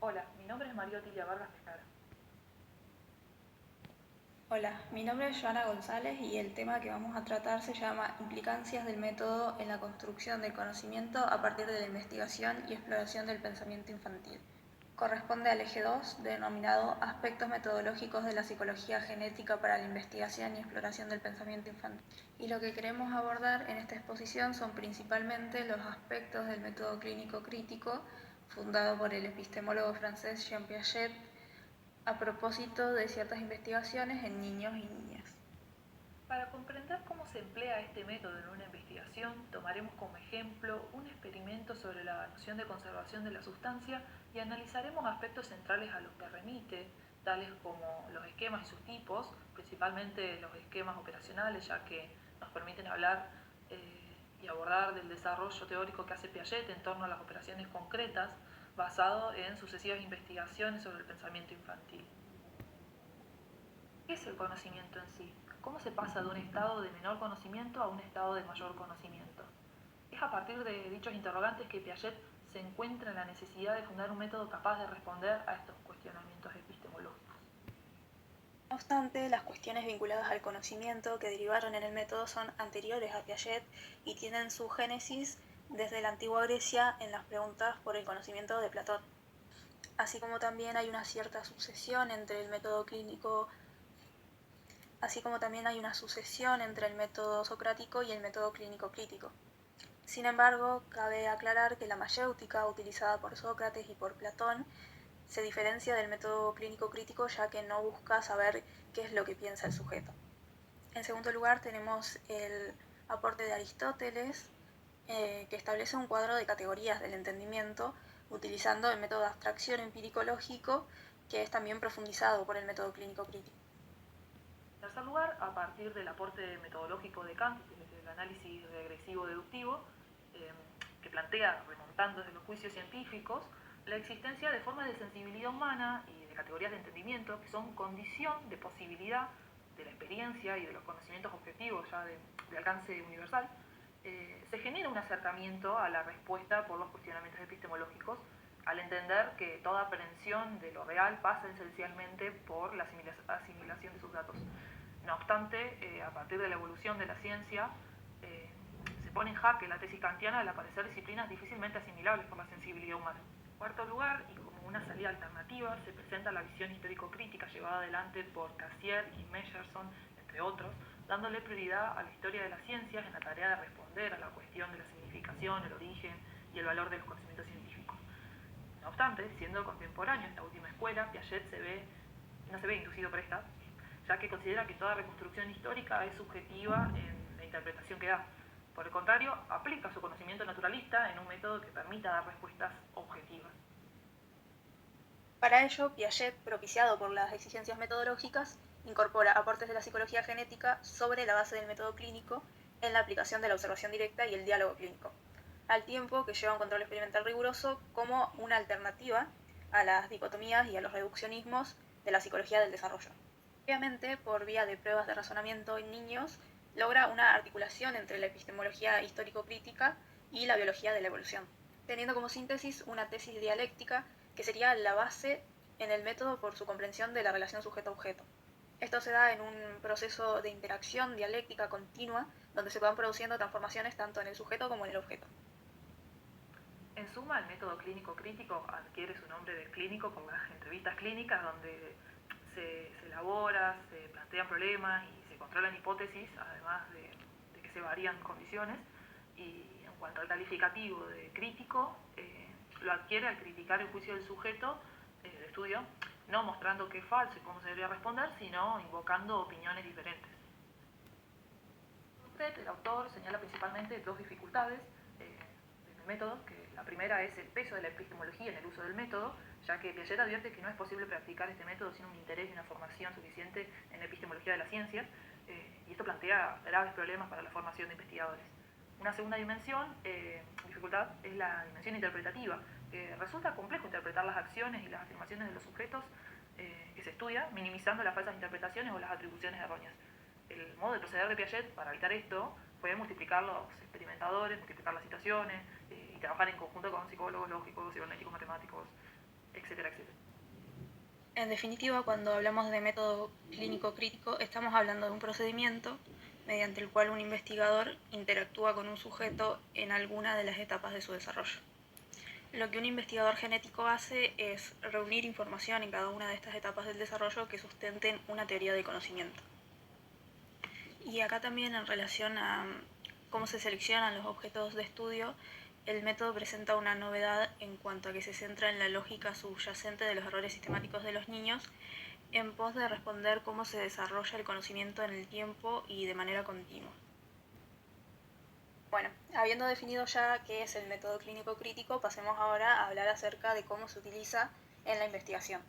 Hola, mi nombre es María Otilia Vargas Pescara. Hola, mi nombre es Joana González y el tema que vamos a tratar se llama Implicancias del método en la construcción del conocimiento a partir de la investigación y exploración del pensamiento infantil. Corresponde al eje 2, denominado Aspectos metodológicos de la psicología genética para la investigación y exploración del pensamiento infantil. Y lo que queremos abordar en esta exposición son principalmente los aspectos del método clínico crítico, fundado por el epistemólogo francés Jean Piaget, a propósito de ciertas investigaciones en niños y niñas. Para comprender cómo se emplea este método en una investigación, tomaremos como ejemplo un experimento sobre la noción de conservación de la sustancia y analizaremos aspectos centrales a los que remite, tales como los esquemas y sus tipos, principalmente los esquemas operacionales, ya que nos permiten hablar y abordar del desarrollo teórico que hace Piaget en torno a las operaciones concretas, basado en sucesivas investigaciones sobre el pensamiento infantil. ¿Qué es el conocimiento en sí? ¿Cómo se pasa de un estado de menor conocimiento a un estado de mayor conocimiento? Es a partir de dichos interrogantes que Piaget se encuentra en la necesidad de fundar un método capaz de responder a estos cuestionamientos epistemológicos. No obstante, las cuestiones vinculadas al conocimiento que derivaron en el método son anteriores a Piaget y tienen su génesis desde la antigua Grecia en las preguntas por el conocimiento de Platón. Así como también hay una cierta sucesión entre el método clínico, así como también hay una sucesión entre el método socrático y el método clínico crítico. Sin embargo, cabe aclarar que la mayéutica utilizada por Sócrates y por Platón se diferencia del método clínico crítico, ya que no busca saber qué es lo que piensa el sujeto. En segundo lugar, tenemos el aporte de Aristóteles, que establece un cuadro de categorías del entendimiento utilizando el método de abstracción empírico-lógico, que es también profundizado por el método clínico crítico. En tercer lugar, a partir del aporte metodológico de Kant, desde el análisis regresivo deductivo, que plantea, remontando desde los juicios científicos, la existencia de formas de sensibilidad humana y de categorías de entendimiento que son condición de posibilidad de la experiencia y de los conocimientos objetivos ya de alcance universal, se genera un acercamiento a la respuesta por los cuestionamientos epistemológicos al entender que toda aprehensión de lo real pasa esencialmente por la asimilación de sus datos. No obstante, a partir de la evolución de la ciencia, se pone en jaque la tesis kantiana al aparecer disciplinas difícilmente asimilables por la sensibilidad humana. En cuarto lugar, y como una salida alternativa, se presenta la visión histórico-crítica llevada adelante por Cassirer y Meyerson, entre otros, dándole prioridad a la historia de las ciencias en la tarea de responder a la cuestión de la significación, el origen y el valor de los conocimientos científicos. No obstante, siendo contemporáneo esta última escuela, Piaget no se ve inducido por esta, ya que considera que toda reconstrucción histórica es subjetiva en la interpretación que da. Por el contrario, aplica su conocimiento naturalista en un método que permita dar respuestas objetivas. Para ello, Piaget, propiciado por las exigencias metodológicas, incorpora aportes de la psicología genética sobre la base del método clínico en la aplicación de la observación directa y el diálogo clínico, al tiempo que lleva un control experimental riguroso como una alternativa a las dicotomías y a los reduccionismos de la psicología del desarrollo. Obviamente, por vía de pruebas de razonamiento en niños, logra una articulación entre la epistemología histórico-crítica y la biología de la evolución, teniendo como síntesis una tesis dialéctica que sería la base en el método por su comprensión de la relación sujeto-objeto. Esto se da en un proceso de interacción dialéctica continua, donde se van produciendo transformaciones tanto en el sujeto como en el objeto. En suma, el método clínico crítico adquiere su nombre de clínico por las entrevistas clínicas donde se elabora, se plantean problemas y se controlan hipótesis, además de que se varían condiciones. Y en cuanto al calificativo de crítico, lo adquiere al criticar el juicio del sujeto de estudio, no mostrando que es falso y cómo se debería responder, sino invocando opiniones diferentes. El autor señala principalmente dos dificultades del método, que la primera es el peso de la epistemología en el uso del método, ya que Piaget advierte que no es posible practicar este método sin un interés y una formación suficiente en la epistemología de las ciencias, y esto plantea graves problemas para la formación de investigadores. Una segunda dificultad, es la dimensión interpretativa, que resulta complejo interpretar las acciones y las afirmaciones de los sujetos que se estudia, minimizando las falsas interpretaciones o las atribuciones erróneas. El modo de proceder de Piaget para evitar esto fue multiplicar los experimentadores, multiplicar las situaciones y trabajar en conjunto con psicólogos lógicos, cibernéticos, matemáticos, etcétera, etcétera. En definitiva, cuando hablamos de método clínico crítico, estamos hablando de un procedimiento mediante el cual un investigador interactúa con un sujeto en alguna de las etapas de su desarrollo. Lo que un investigador genético hace es reunir información en cada una de estas etapas del desarrollo que sustenten una teoría del conocimiento. Y acá también, en relación a cómo se seleccionan los objetos de estudio, el método presenta una novedad en cuanto a que se centra en la lógica subyacente de los errores sistemáticos de los niños en pos de responder cómo se desarrolla el conocimiento en el tiempo y de manera continua. Bueno, habiendo definido ya qué es el método clínico crítico, pasemos ahora a hablar acerca de cómo se utiliza en la investigación.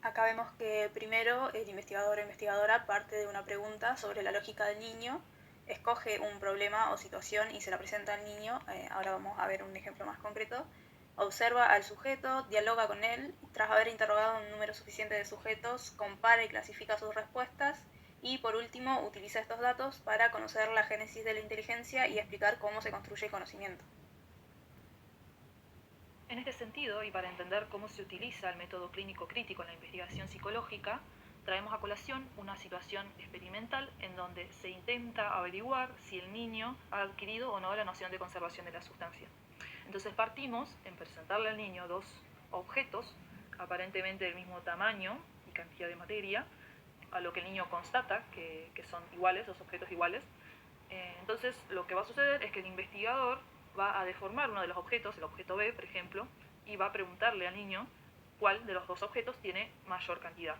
Acá vemos que primero el investigador o investigadora parte de una pregunta sobre la lógica del niño, escoge un problema o situación y se la presenta al niño. Ahora vamos a ver un ejemplo más concreto. Observa al sujeto, dialoga con él, tras haber interrogado a un número suficiente de sujetos, compara y clasifica sus respuestas y, por último, utiliza estos datos para conocer la génesis de la inteligencia y explicar cómo se construye el conocimiento. En este sentido, y para entender cómo se utiliza el método clínico crítico en la investigación psicológica, traemos a colación una situación experimental en donde se intenta averiguar si el niño ha adquirido o no la noción de conservación de la sustancia. Entonces partimos en presentarle al niño dos objetos, aparentemente del mismo tamaño y cantidad de materia, a lo que el niño constata que son iguales, dos objetos iguales. Entonces lo que va a suceder es que el investigador va a deformar uno de los objetos, el objeto B, por ejemplo, y va a preguntarle al niño cuál de los dos objetos tiene mayor cantidad.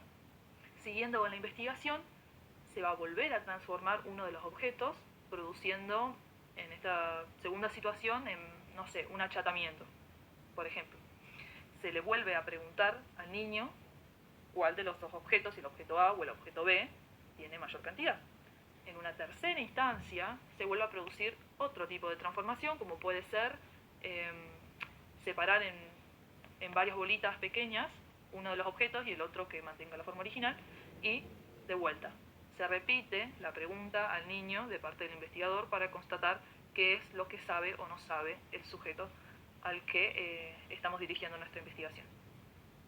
Siguiendo con la investigación, se va a volver a transformar uno de los objetos, produciendo en esta segunda situación, no sé, un achatamiento, por ejemplo. Se le vuelve a preguntar al niño cuál de los dos objetos, el objeto A o el objeto B, tiene mayor cantidad. En una tercera instancia se vuelve a producir otro tipo de transformación, como puede ser separar en varias bolitas pequeñas uno de los objetos y el otro que mantenga la forma original, y de vuelta. Se repite la pregunta al niño de parte del investigador para constatar qué es lo que sabe o no sabe el sujeto al que estamos dirigiendo nuestra investigación.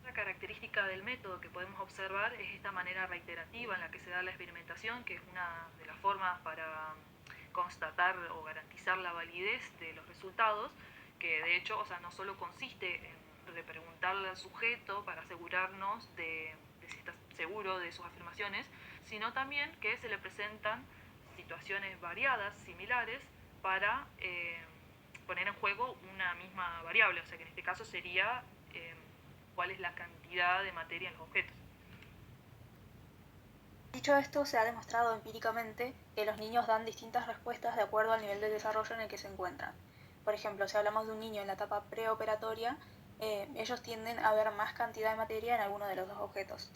Una característica del método que podemos observar es esta manera reiterativa en la que se da la experimentación, que es una de las formas para constatar o garantizar la validez de los resultados, que de hecho, no solo consiste en repreguntarle al sujeto para asegurarnos de si está seguro de sus afirmaciones, sino también que se le presentan situaciones variadas, similares, para poner en juego una misma variable, o sea que en este caso sería cuál es la cantidad de materia en los objetos. Dicho esto, se ha demostrado empíricamente que los niños dan distintas respuestas de acuerdo al nivel de desarrollo en el que se encuentran. Por ejemplo, si hablamos de un niño en la etapa preoperatoria, ellos tienden a ver más cantidad de materia en alguno de los dos objetos.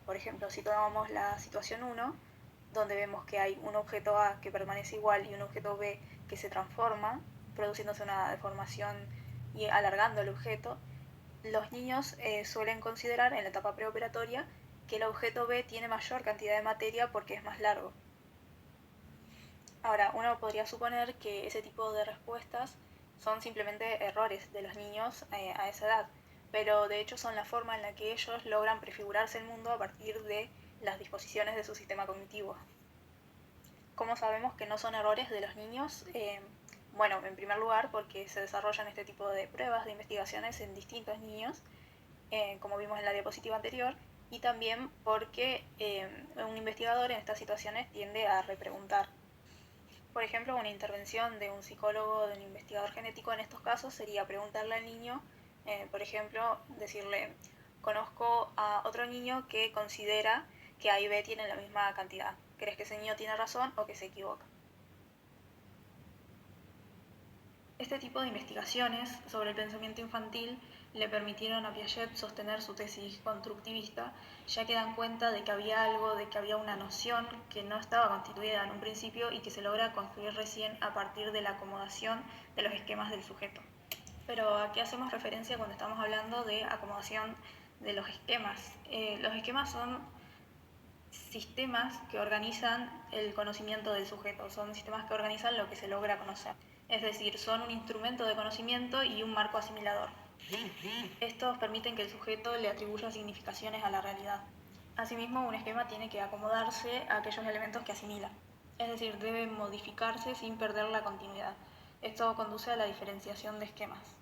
Por ejemplo, si tomamos la situación 1, donde vemos que hay un objeto A que permanece igual y un objeto B que se transforma, produciéndose una deformación y alargando el objeto, los niños suelen considerar en la etapa preoperatoria que el objeto B tiene mayor cantidad de materia porque es más largo. Ahora, uno podría suponer que ese tipo de respuestas son simplemente errores de los niños a esa edad, pero de hecho son la forma en la que ellos logran prefigurarse el mundo a partir de las disposiciones de su sistema cognitivo. ¿Cómo sabemos que no son errores de los niños? Bueno, en primer lugar porque se desarrollan este tipo de pruebas, de investigaciones en distintos niños, como vimos en la diapositiva anterior, y también porque un investigador en estas situaciones tiende a repreguntar. Por ejemplo, una intervención de un psicólogo o de un investigador genético en estos casos sería preguntarle al niño, por ejemplo, decirle, conozco a otro niño que considera que A y B tienen la misma cantidad. ¿Crees que ese niño tiene razón o que se equivoca? Este tipo de investigaciones sobre el pensamiento infantil le permitieron a Piaget sostener su tesis constructivista, ya que dan cuenta de que había algo, de que había una noción que no estaba constituida en un principio y que se logra construir recién a partir de la acomodación de los esquemas del sujeto. Pero ¿a qué hacemos referencia cuando estamos hablando de acomodación de los esquemas? Los esquemas son sistemas que organizan el conocimiento del sujeto, son sistemas que organizan lo que se logra conocer. Es decir, son un instrumento de conocimiento y un marco asimilador. Estos permiten que el sujeto le atribuya significaciones a la realidad. Asimismo, un esquema tiene que acomodarse a aquellos elementos que asimila, es decir, debe modificarse sin perder la continuidad. Esto conduce a la diferenciación de esquemas.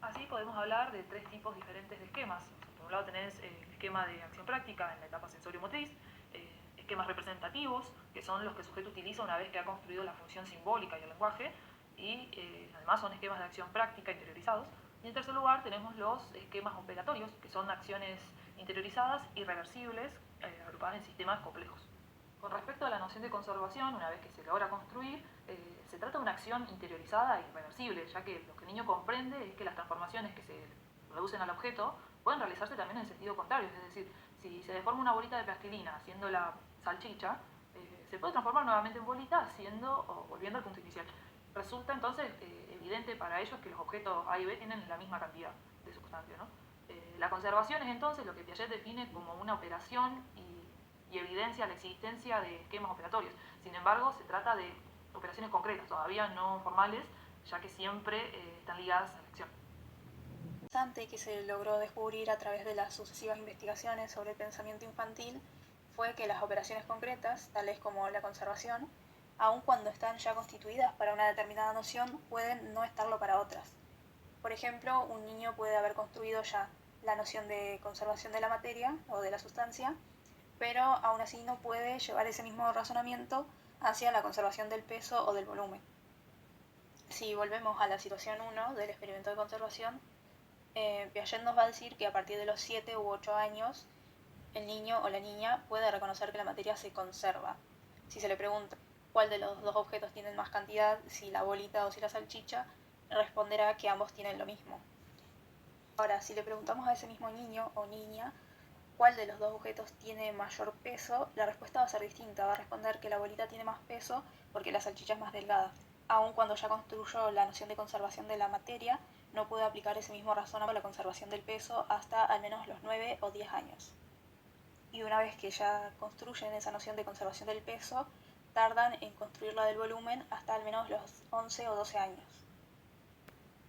Así podemos hablar de tres tipos diferentes de esquemas. Por un lado tenés el esquema de acción práctica en la etapa sensorio-motriz, esquemas representativos, que son los que el sujeto utiliza una vez que ha construido la función simbólica y el lenguaje, y además son esquemas de acción práctica interiorizados. Y en tercer lugar tenemos los esquemas operatorios, que son acciones interiorizadas y reversibles, agrupadas en sistemas complejos. Con respecto a la noción de conservación, una vez que se logra construir, se trata de una acción interiorizada y irreversible, ya que lo que el niño comprende es que las transformaciones que se reducen al objeto pueden realizarse también en el sentido contrario, es decir, si se deforma una bolita de plastilina haciendo la salchicha, se puede transformar nuevamente en bolita haciendo o volviendo al punto inicial. Resulta entonces evidente para ellos que los objetos A y B tienen la misma cantidad de sustancia, ¿no? La conservación es entonces lo que Piaget define como una operación y evidencia la existencia de esquemas operatorios. Sin embargo, se trata de operaciones concretas, todavía no formales, ya que siempre están ligadas a la acción. Interesante que se logró descubrir a través de las sucesivas investigaciones sobre el pensamiento infantil fue que las operaciones concretas, tales como la conservación, aun cuando están ya constituidas para una determinada noción, pueden no estarlo para otras. Por ejemplo, un niño puede haber construido ya la noción de conservación de la materia o de la sustancia, pero aún así no puede llevar ese mismo razonamiento hacia la conservación del peso o del volumen. Si volvemos a la situación 1 del experimento de conservación, Piaget nos va a decir que a partir de los 7 u 8 años el niño o la niña puede reconocer que la materia se conserva. Si se le pregunta cuál de los dos objetos tienen más cantidad, si la bolita o si la salchicha, responderá que ambos tienen lo mismo. Ahora, si le preguntamos a ese mismo niño o niña cuál de los dos objetos tiene mayor peso, la respuesta va a ser distinta. Va a responder que la bolita tiene más peso porque la salchicha es más delgada. Aun cuando ya construyó la noción de conservación de la materia, no puede aplicar ese mismo razonamiento a la conservación del peso hasta al menos los 9 o 10 años. Y una vez que ya construyen esa noción de conservación del peso, tardan en construir la del volumen hasta al menos los 11 o 12 años.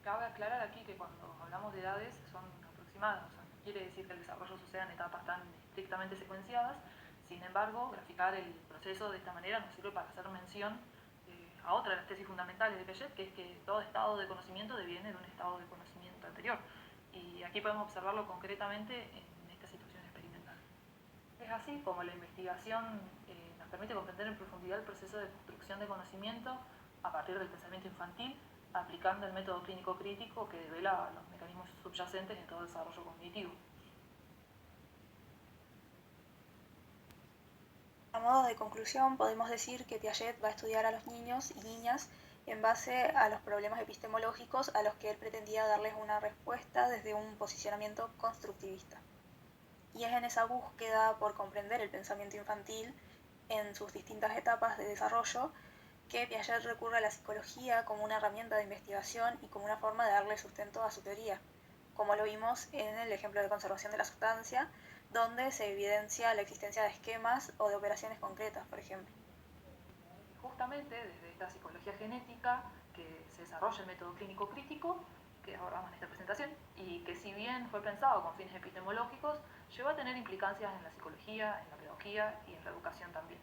Cabe aclarar aquí que cuando hablamos de edades son aproximadas, o sea, no quiere decir que el desarrollo suceda en etapas tan estrictamente secuenciadas. Sin embargo, graficar el proceso de esta manera nos sirve para hacer mención a otra de las tesis fundamentales de Piaget, que es que todo estado de conocimiento deviene de un estado de conocimiento anterior. Y aquí podemos observarlo concretamente en esta situación experimental. Es así como la investigación nos permite comprender en profundidad el proceso de construcción de conocimiento a partir del pensamiento infantil, aplicando el método clínico crítico que devela los mecanismos subyacentes en todo el desarrollo cognitivo. A modo de conclusión, podemos decir que Piaget va a estudiar a los niños y niñas en base a los problemas epistemológicos a los que él pretendía darles una respuesta desde un posicionamiento constructivista. Y es en esa búsqueda por comprender el pensamiento infantil en sus distintas etapas de desarrollo que Piaget recurre a la psicología como una herramienta de investigación y como una forma de darle sustento a su teoría, como lo vimos en el ejemplo de conservación de la sustancia, donde se evidencia la existencia de esquemas o de operaciones concretas, por ejemplo. Justamente desde esta psicología genética que se desarrolla el método clínico crítico, que abordamos en esta presentación, y que si bien fue pensado con fines epistemológicos, llegó a tener implicancias en la psicología, en la pedagogía y en la educación también.